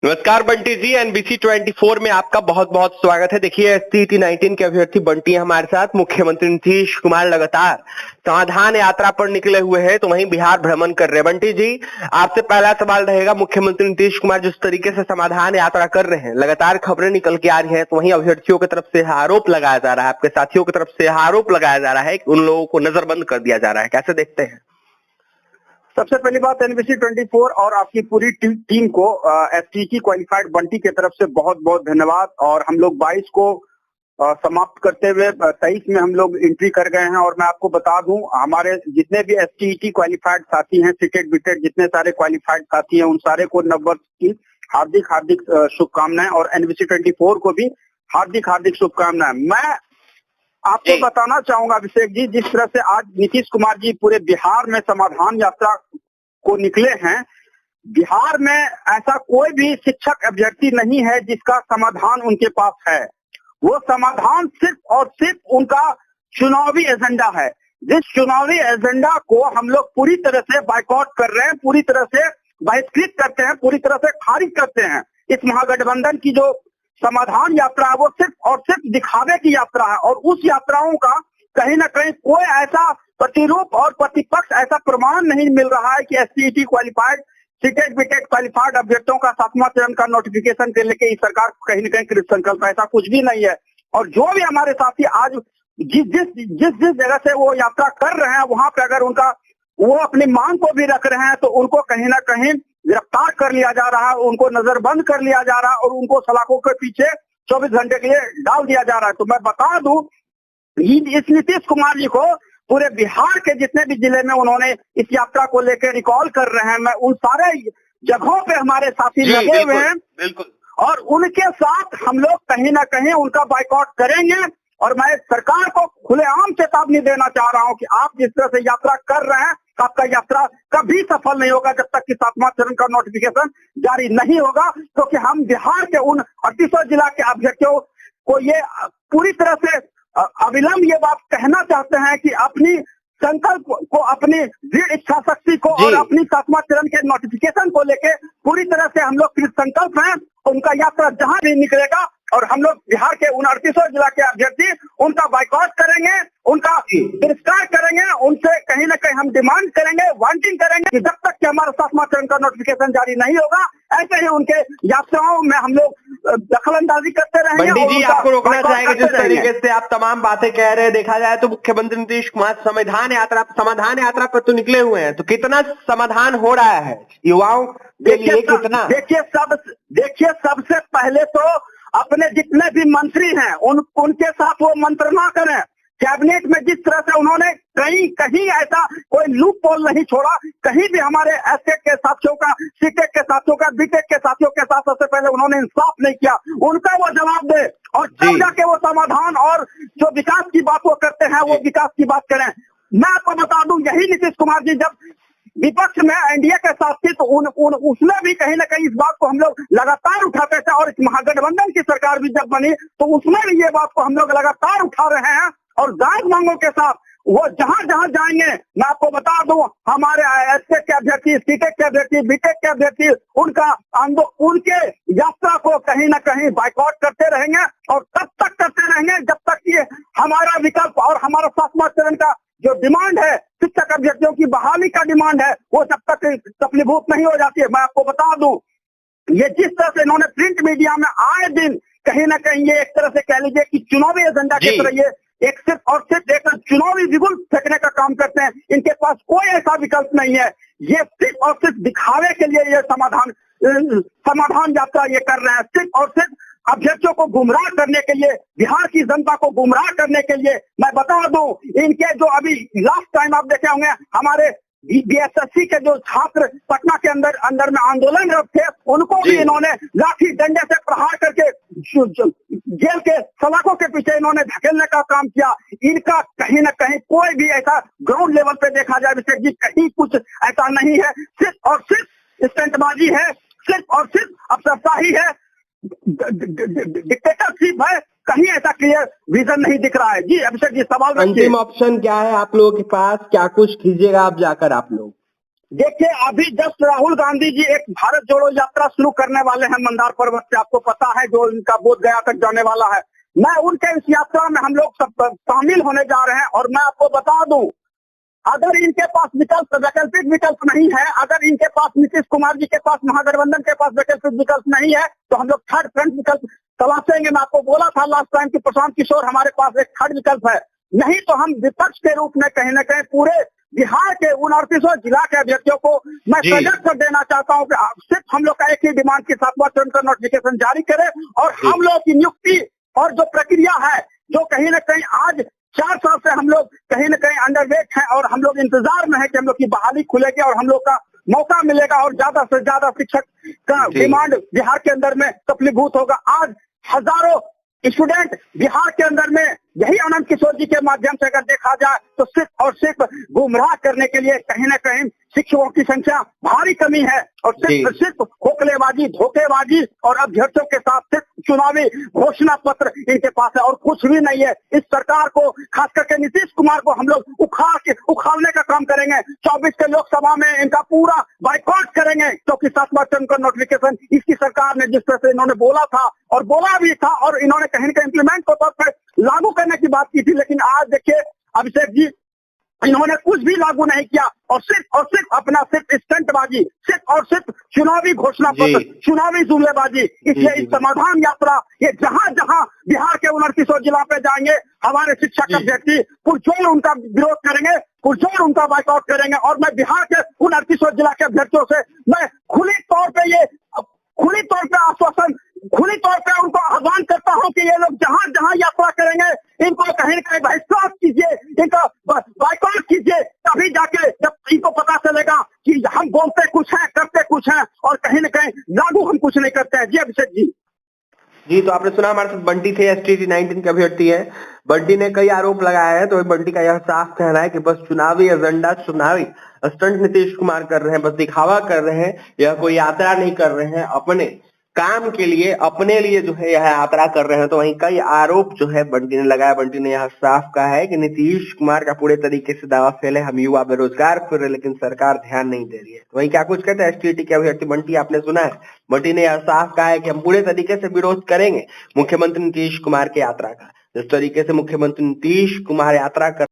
नमस्कार बंटी जी। एनबीसी 24 में आपका बहुत बहुत स्वागत है। देखिए एसटीईटी 19 के अभ्यर्थी बंटी हमारे साथ। मुख्यमंत्री नीतीश कुमार लगातार समाधान यात्रा पर निकले हुए हैं, तो वहीं बिहार भ्रमण कर रहे हैं। बंटी जी, आपसे पहला सवाल रहेगा, मुख्यमंत्री नीतीश कुमार जिस तरीके से समाधान यात्रा कर रहे हैं, लगातार खबरें निकल के आ रही है, तो वहीं अभ्यर्थियों की तरफ से आरोप लगाया जा रहा है, आपके साथियों की तरफ से आरोप लगाया जा रहा है कि उन लोगों को नजरबंद कर दिया जा रहा है, कैसे देखते हैं? सबसे पहली बात एनबीसी 24 और आपकी पूरी टीम को एसटीईटी क्वालिफाइड बंटी की तरफ से बहुत बहुत धन्यवाद। और हम लोग 22 को समाप्त करते हुए 23 में हम लोग एंट्री कर गए हैं। और मैं आपको बता दूं, हमारे जितने भी एसटीईटी क्वालिफाइड साथी हैं, सीटेड बीटेड जितने सारे क्वालिफाइड साथी हैं, उन सारे को नववर्ष की हार्दिक हार्दिक शुभकामनाएं और एनबीसी 24 को भी हार्दिक हार्दिक शुभकामनाएं। मैं आपको बताना चाहूंगा अभिषेक जी, जिस तरह से आज नीतीश कुमार जी पूरे बिहार में समाधान यात्रा को निकले हैं, बिहार में ऐसा कोई भी शिक्षक अभ्यर्थी नहीं है जिसका समाधान उनके पास है। वो समाधान सिर्फ और सिर्फ उनका चुनावी एजेंडा है। जिस चुनावी एजेंडा को हम लोग पूरी तरह से बायकॉट कर रहे हैं, पूरी तरह से बहिष्कृत करते हैं, पूरी तरह से खारिज करते हैं। इस महागठबंधन की जो समाधान यात्रा है वो सिर्फ और सिर्फ दिखावे की यात्रा है। और उस यात्राओं का कहीं ना कहीं कोई ऐसा प्रतिरूप और प्रतिपक्ष ऐसा प्रमाण नहीं मिल रहा है कि एसटीईटी क्वालिफाइड सीटेड बीटेड क्वालिफाइड अभ्यर्थियों का 7वां चरण का नोटिफिकेशन के लेके इस सरकार कहीं न कहीं कृत संकल्प, ऐसा कुछ भी नहीं है। और जो भी हमारे साथी आज जिस जिस जिस जिस जगह से वो यात्रा कर रहे हैं, वहां पे अगर उनका वो अपनी मांग को भी रख रहे हैं, तो उनको कहीं ना कहीं गिरफ्तार कर लिया जा रहा है, उनको नजरबंद कर लिया जा रहा है और उनको सलाखों के पीछे 24 घंटे के लिए डाल दिया जा रहा है। तो मैं बता दूं, इस नीतीश कुमार जी को पूरे बिहार के जितने भी जिले में उन्होंने इस यात्रा को लेकर रिकॉल कर रहे हैं, मैं उन सारे जगहों पे हमारे साथी लगे हुए हैं। बिल्कुल। और उनके साथ हम लोग कहीं ना कहीं उनका बाइकआउट करेंगे। और मैं सरकार को खुलेआम चेतावनी देना चाह रहा हूं कि आप जिस तरह से यात्रा कर रहे हैं, आपका यात्रा कभी सफल नहीं होगा जब तक कि 7वां चरण का नोटिफिकेशन जारी नहीं होगा। क्योंकि हम बिहार के उन 38 जिला के अभ्यर्थियों को ये पूरी तरह से अविलंब ये बात कहना चाहते हैं कि अपनी संकल्प को, अपनी दृढ़ इच्छा शक्ति को और अपनी 7वां चरण के नोटिफिकेशन को लेके पूरी तरह से हम लोग कृत संकल्प हैं। उनका यात्रा जहां भी निकलेगा और हम लोग बिहार के उन 38 जिला के अभ्यर्थी उनका बाइकआउट करेंगे, उनका तिरस्कार करेंगे, उनसे कहीं ना कहीं हम डिमांड करेंगे, वांटिंग करेंगे कि जब तक कि हमारा 7वां चरण का नोटिफिकेशन जारी नहीं होगा, ऐसे ही उनके यात्राओं में हम लोग दखलंदाजी करते रहेंगे। बंटी जी, आपको रोकना चाहेंगे, जिस तरीके से आप तमाम बातें कह रहे हैं, देखा जाए तो मुख्यमंत्री नीतीश कुमार समाधान यात्रा पर तो निकले हुए हैं, तो कितना समाधान हो रहा है युवाओं के लिए? कितना? देखिए सबसे पहले तो अपने जितने भी मंत्री हैं उनके साथ वो मंत्रणा करें। कैबिनेट में जिस तरह से उन्होंने कहीं ऐसा कोई लूप होल नहीं छोड़ा, कहीं भी हमारे एसटेट के साथियों का, सीटेट के साथियों का, बीटेट के साथियों के साथ सबसे पहले उन्होंने इंसाफ नहीं किया। उनका वो जवाब दे और तब जाके वो समाधान और जो विकास की बात वो करते हैं, वो विकास की बात करें। मैं आपको बता दूं, यही नीतीश कुमार जी जब विपक्ष में एनडीए के साथ थी तो उसमें भी कहीं ना कहीं इस बात को हम लोग लगातार उठाते थे। और इस महागठबंधन की सरकार भी जब बनी तो उसमें भी ये बात को हम लोग लगातार उठा रहे हैं। और जायज मांगों के साथ वो जहां जहां जाएंगे, मैं आपको बता दूं, हमारे एसटेट के अभ्यर्थी, सीटेट के अभ्यर्थी, बीटेक के अभ्यर्थी उनके यात्रा को कहीं ना कहीं बाइकआउट करते रहेंगे। और तब तक करते रहेंगे जब तक कि हमारा विकल्प और हमारा 7वां चरण का जो डिमांड है, शिक्षक अभ्यर्थियों की बहाली का डिमांड है, वो जब तक सफलीभूत नहीं हो जाती है। मैं आपको बता दूं, ये जिस तरह से इन्होंने प्रिंट मीडिया में आए दिन कहीं ना कहीं ये एक तरह से कह लीजिए कि चुनावी एजेंडा की तरह ये एक सिर्फ और सिर्फ एक चुनावी बिगुल फेंकने का काम करते हैं। इनके पास कोई ऐसा विकल्प नहीं है। ये सिर्फ और सिर्फ दिखावे के लिए ये समाधान यात्रा ये कर रहे हैं, सिर्फ और सिर्फ अभ्यर्थियों को गुमराह करने के लिए, बिहार की जनता को गुमराह करने के लिए। मैं बता दूं, इनके जो अभी लास्ट टाइम आप देखे होंगे, हमारे बीएसएससी के जो छात्र पटना के अंदर में आंदोलनरत थे, उनको भी इन्होंने लाठी डंडे से प्रहार करके जेल के सलाखों के पीछे इन्होंने धकेलने का काम किया। इनका कहीं ना कहीं कोई भी ऐसा ग्राउंड लेवल पे देखा जाए अभिषेक जी, कहीं कुछ ऐसा नहीं है। सिर्फ और सिर्फ स्टंटबाजी है, सिर्फ और सिर्फ अफसरशाही है, डिक्टेटरशिप है। कहीं ऐसा क्लियर विजन नहीं दिख रहा है। जी अभिषेक जी, सवाल अंतिम ऑप्शन क्या है आप लोगों के पास? क्या कुछ कीजिएगा आप जाकर आप लोग? देखिए अभी जस्ट राहुल गांधी जी एक भारत जोड़ो यात्रा शुरू करने वाले हैं मंदार पर्वत से, आपको पता है, जो इनका बोध गया तक जाने वाला है। मैं उनके इस यात्रा में हम लोग सब शामिल होने जा रहे हैं। और मैं आपको बता दूं, अगर इनके पास वैकल्पिक विकल्प नहीं है, अगर इनके पास नीतीश कुमार जी के पास, महागठबंधन के पास वैकल्पिक विकल्प नहीं है, तो हम लोग थर्ड फ्रंट विकल्प तलाशेंगे। मैं आपको बोला था लास्ट टाइम कि प्रशांत किशोर हमारे पास एक थर्ड विकल्प है। नहीं तो हम विपक्ष के रूप में कहीं न कहीं पूरे बिहार के 29 जिला के अभ्यर्थियों को मैं जी सजग कर देना चाहता हूँ कि सिर्फ हम लोग का एक ही डिमांड की 7वां चरण का नोटिफिकेशन जारी करें और जी हम लोग की नियुक्ति और जो प्रक्रिया है, जो कहीं न कहीं आज 4 साल से हम लोग कहीं न कहीं अंडरवेट हैं और हम लोग इंतजार में है कि हम लोग की बहाली खुलेगी और हम लोग का मौका मिलेगा और ज्यादा से ज्यादा शिक्षक का जी डिमांड बिहार के अंदर में सफलीभूत होगा। आज हजारों स्टूडेंट बिहार के अंदर में यही आनंद किशोर जी के माध्यम से अगर देखा जाए तो सिर्फ और सिर्फ गुमराह करने के लिए कहीं न कहीं शिक्षकों की संख्या भारी कमी है और सिर्फ सिर्फ खोखलेबाजी, धोखेबाजी और अभ्यर्थियों के साथ सिर्फ चुनावी घोषणा पत्र इनके पास है और कुछ भी नहीं है। इस सरकार को, खास करके नीतीश कुमार को हम लोग उखाड़ने का काम करेंगे। 24 के लोकसभा में इनका पूरा बाइकआउट करेंगे, क्योंकि 7वां चरण का नोटिफिकेशन इसकी सरकार ने जिस तरह से इन्होंने बोला था और बोला भी था और इन्होंने कहीं न कहीं इम्प्लीमेंट के तौर पर लागू करने की बात की थी, लेकिन आज देखिए अभिषेक जी, इन्होंने कुछ भी लागू नहीं किया और सिर्फ अपना सिर्फ स्टंटबाजी, सिर्फ और सिर्फ चुनावी घोषणा पत्र, चुनावी जुमलेबाजी। इसलिए इस समाधान यात्रा ये जहां जहां बिहार के 29 जिला पे जाएंगे, हमारे शिक्षक अभ्यर्थी पुरजोर उनका विरोध करेंगे, पुरजोर उनका बाइकआउट करेंगे। और मैं बिहार के 29 जिला के अभ्यर्थियों से मैं खुली तौर पे आश्वासन, खुली तौर पे उनको आह्वान करता हूं कि ये लोग जहां जहां यात्रा करेंगे इनको कहीं न कहीं बहिष्कार कीजिए, इनका बाइकआउट कीजिए, तभी जाके जब इनको पता चलेगा कि हम बोलते कुछ हैं, करते कुछ हैं और कहीं न कहीं लागू हम कुछ नहीं करते हैं। जी अभिषेक जी। जी, तो आपने सुना हमारे साथ बंटी थे, STT 19 के अभ्यर्थी है। बंटी ने कई आरोप लगाए हैं, तो बंटी का यह साफ कहना है कि बस चुनावी एजेंडा, चुनावी स्टंट नीतीश कुमार कर रहे हैं, बस दिखावा कर रहे हैं, यह कोई यात्रा नहीं कर रहे हैं, अपने काम के लिए, अपने लिए जो है यह यात्रा कर रहे हैं। तो वहीं कई आरोप जो है बंटी ने लगाया। बंटी ने यह साफ कहा है कि नीतीश कुमार का पूरे तरीके से दावा फेल है, हम युवा बेरोजगार फिर रहे लेकिन सरकार ध्यान नहीं दे रही है। तो वहीं क्या कुछ कहते हैं STT के अभ्यर्थी बंटी, आपने सुना है। बंटी ने यह साफ कहा है कि हम पूरे तरीके से विरोध करेंगे मुख्यमंत्री नीतीश कुमार की यात्रा का। जिस तरीके से मुख्यमंत्री नीतीश कुमार यात्रा कर